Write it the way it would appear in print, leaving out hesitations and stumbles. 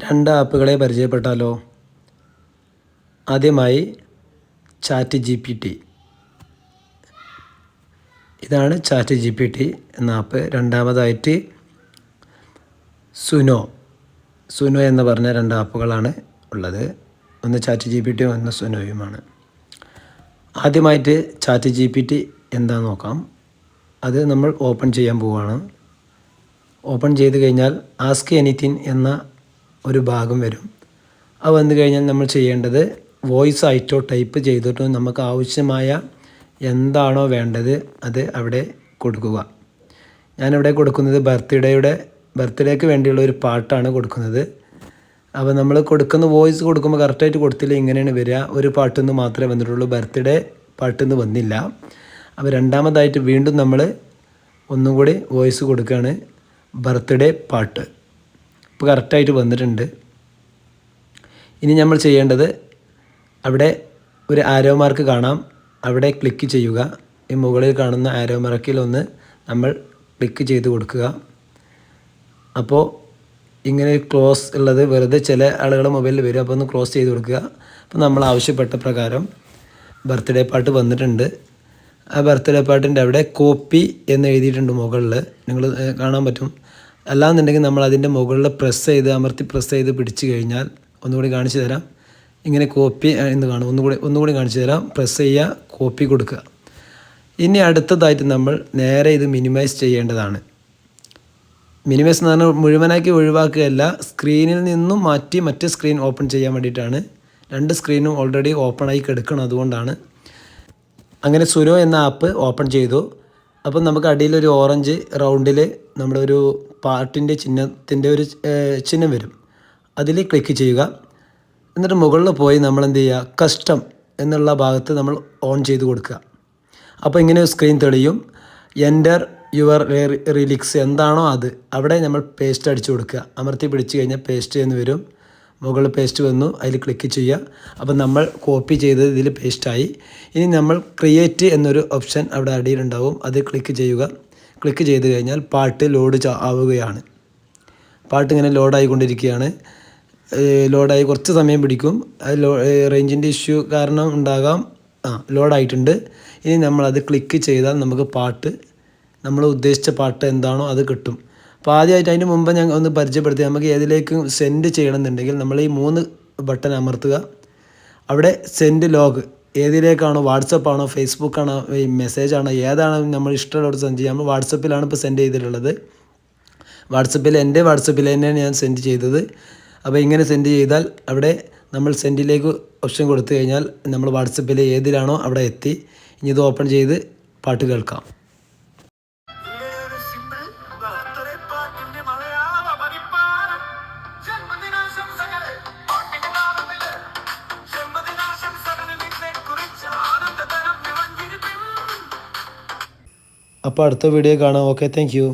രണ്ട് ആപ്പുകളെ പരിചയപ്പെട്ടാലോ? ആദ്യമായി chat GPT. ഇതാണ് ചാറ്റ് GPT എന്ന ആപ്പ്. രണ്ടാമതായിട്ട് സുനോ എന്ന് പറഞ്ഞ രണ്ട് ആപ്പുകളാണ് ഉള്ളത്. ഒന്ന് ചാറ്റ് GPT ഒന്ന് സുനോയുമാണ്. ആദ്യമായിട്ട് ചാറ്റ് GPT എന്താണെന്ന് നോക്കാം. അത് നമ്മൾ ഓപ്പൺ ചെയ്യാൻ പോവുകയാണ്. ഓപ്പൺ ചെയ്ത് കഴിഞ്ഞാൽ ആസ്ക് എനിത്തിങ് എന്ന ഒരു ഭാഗം വരും. അത് വന്നു കഴിഞ്ഞാൽ നമ്മൾ ചെയ്യേണ്ടത് വോയിസ് ആയിട്ടോ ടൈപ്പ് ചെയ്തിട്ടോ നമുക്ക് ആവശ്യമായ എന്താണോ വേണ്ടത് അത് അവിടെ കൊടുക്കുക. ഞാനിവിടെ കൊടുക്കുന്നത് ബർത്ത്ഡേക്ക് വേണ്ടിയുള്ള ഒരു പാട്ടാണ് കൊടുക്കുന്നത്. അപ്പോൾ നമ്മൾ കൊടുക്കുന്ന വോയിസ് കൊടുക്കുമ്പോൾ കറക്റ്റായിട്ട് കൊടുത്തില്ല, ഇങ്ങനെയാണ് വരിക. ഒരു പാട്ടെന്ന് മാത്രമേ വന്നിട്ടുള്ളൂ, ബർത്ത്ഡേ പാട്ടെന്ന് വന്നില്ല. അപ്പോൾ രണ്ടാമതായിട്ട് വീണ്ടും നമ്മൾ ഒന്നും കൂടി വോയിസ് കൊടുക്കുകയാണ്, ബർത്ത്ഡേ പാട്ട്. ഇപ്പോൾ കറക്റ്റായിട്ട് വന്നിട്ടുണ്ട്. ഇനി നമ്മൾ ചെയ്യേണ്ടത് അവിടെ ഒരു ആരോ മാർക്ക് കാണാം, അവിടെ ക്ലിക്ക് ചെയ്യുക. ഈ മുകളിൽ കാണുന്ന ആരോ മാർക്കിൽ ഒന്ന് നമ്മൾ ക്ലിക്ക് ചെയ്ത് കൊടുക്കുക. അപ്പോൾ ഇങ്ങനെ ക്ലോസ് ഉള്ളത് വെറുതെ ചില ആളുകളുടെ മൊബൈലിൽ വരും, അപ്പോൾ ഒന്ന് ക്ലോസ് ചെയ്ത് കൊടുക്കുക. അപ്പോൾ നമ്മൾ ആവശ്യപ്പെട്ട പ്രകാരം ബർത്ത്ഡേ പാട്ട് വന്നിട്ടുണ്ട്. ആ ബർത്ത്ഡേ പാട്ടിൻ്റെ അവിടെ കോപ്പി എന്ന് എഴുതിയിട്ടുണ്ട് മുകളിൽ, നിങ്ങൾ കാണാൻ പറ്റും. അല്ലാന്നുണ്ടെങ്കിൽ നമ്മൾ അതിൻ്റെ മുകളിൽ അമർത്തി പ്രസ് ചെയ്ത് പിടിച്ച് കഴിഞ്ഞാൽ, ഒന്നുകൂടി കാണിച്ചു തരാം, ഇങ്ങനെ കോപ്പി എന്ന് കാണും. ഒന്നുകൂടി കാണിച്ചു തരാം. പ്രസ് ചെയ്യുക, കോപ്പി കൊടുക്കുക. ഇനി അടുത്തതായിട്ട് നമ്മൾ നേരെ ഇത് മിനിമൈസ് ചെയ്യേണ്ടതാണ്. മിനിമൈസ് എന്ന് പറഞ്ഞാൽ മുഴുവനാക്കി ഒഴിവാക്കുകയല്ല, സ്ക്രീനിൽ നിന്നും മാറ്റി മറ്റേ സ്ക്രീൻ ഓപ്പൺ ചെയ്യാൻ വേണ്ടിയിട്ടാണ്. രണ്ട് സ്ക്രീനും ഓൾറെഡി ഓപ്പൺ ആയി കിടക്കണം, അതുകൊണ്ടാണ്. അങ്ങനെ സുനോ എന്ന ആപ്പ് ഓപ്പൺ ചെയ്തു. അപ്പം നമുക്ക് അടിയിലൊരു ഓറഞ്ച് റൗണ്ടിൽ നമ്മുടെ ഒരു പാട്ടിൻ്റെ ചിഹ്നത്തിൻ്റെ ഒരു ചിഹ്നം വരും. അതിൽ ക്ലിക്ക് ചെയ്യുക. എന്നിട്ട് മുകളിൽ പോയി നമ്മൾ എന്ത് ചെയ്യുക, കസ്റ്റം എന്നുള്ള ഭാഗത്ത് നമ്മൾ ഓൺ ചെയ്ത് കൊടുക്കുക. അപ്പോൾ ഇങ്ങനെ സ്ക്രീൻ തെളിയും. എൻ്റർ യുവർ റിലിക്സ് എന്താണോ അത് അവിടെ നമ്മൾ പേസ്റ്റ് അടിച്ചു കൊടുക്കുക. അമർത്തി പിടിച്ച് കഴിഞ്ഞാൽ പേസ്റ്റ് എന്ന് വരും. മുകളിൽ പേസ്റ്റ് വന്നു, അതിൽ ക്ലിക്ക് ചെയ്യുക. അപ്പോൾ നമ്മൾ കോപ്പി ചെയ്തത് ഇതിൽ പേസ്റ്റായി. ഇനി നമ്മൾ ക്രിയേറ്റ് എന്നൊരു ഓപ്ഷൻ അവിടെ അടിയിലുണ്ടാവും, അത് ക്ലിക്ക് ചെയ്യുക. ക്ലിക്ക് ചെയ്ത് കഴിഞ്ഞാൽ പാട്ട് ലോഡ് ആവുകയാണ്. പാട്ട് ഇങ്ങനെ ലോഡായിക്കൊണ്ടിരിക്കുകയാണ്. ലോഡായി കുറച്ച് സമയം പിടിക്കും. അത് റേഞ്ചിൻ്റെ ഇഷ്യൂ കാരണം ഉണ്ടാകാം. ലോഡായിട്ടുണ്ട്. ഇനി നമ്മളത് ക്ലിക്ക് ചെയ്താൽ നമുക്ക് പാട്ട്, നമ്മൾ ഉദ്ദേശിച്ച പാട്ട് എന്താണോ അത് കിട്ടും. അപ്പോൾ ആദ്യമായിട്ട് അതിന് മുമ്പ് ഞാൻ ഒന്ന് പരിചയപ്പെടുത്തി, നമുക്ക് ഏതിലേക്ക് സെൻഡ് ചെയ്യണമെന്നുണ്ടെങ്കിൽ നമ്മൾ ഈ 3 ബട്ടൺ അമർത്തുക. അവിടെ സെൻഡ് ലോഗ്, ഏതിലേക്കാണോ, വാട്സപ്പാണോ ഫേസ്ബുക്കാണോ ഈ മെസ്സേജാണോ ഏതാണോ നമ്മൾ ഇഷ്ടമുള്ളവർ സെൻഡ് ചെയ്യാം. നമ്മൾ വാട്സപ്പിലാണ് ഇപ്പോൾ സെൻഡ് ചെയ്തിട്ടുള്ളത്. എൻ്റെ വാട്സപ്പിൽ തന്നെയാണ് ഞാൻ സെൻഡ് ചെയ്തത്. അപ്പോൾ ഇങ്ങനെ സെൻഡ് ചെയ്താൽ അവിടെ നമ്മൾ സെൻഡിലേക്ക് ഓപ്ഷൻ കൊടുത്തു കഴിഞ്ഞാൽ നമ്മൾ വാട്സപ്പിൽ ഏതിലാണോ അവിടെ എത്തി. ഇനി ഇത് ഓപ്പൺ ചെയ്ത് പാട്ട് കേൾക്കാം. അപ്പോൾ അടുത്ത വീഡിയോ കാണാം. Okay, thank you.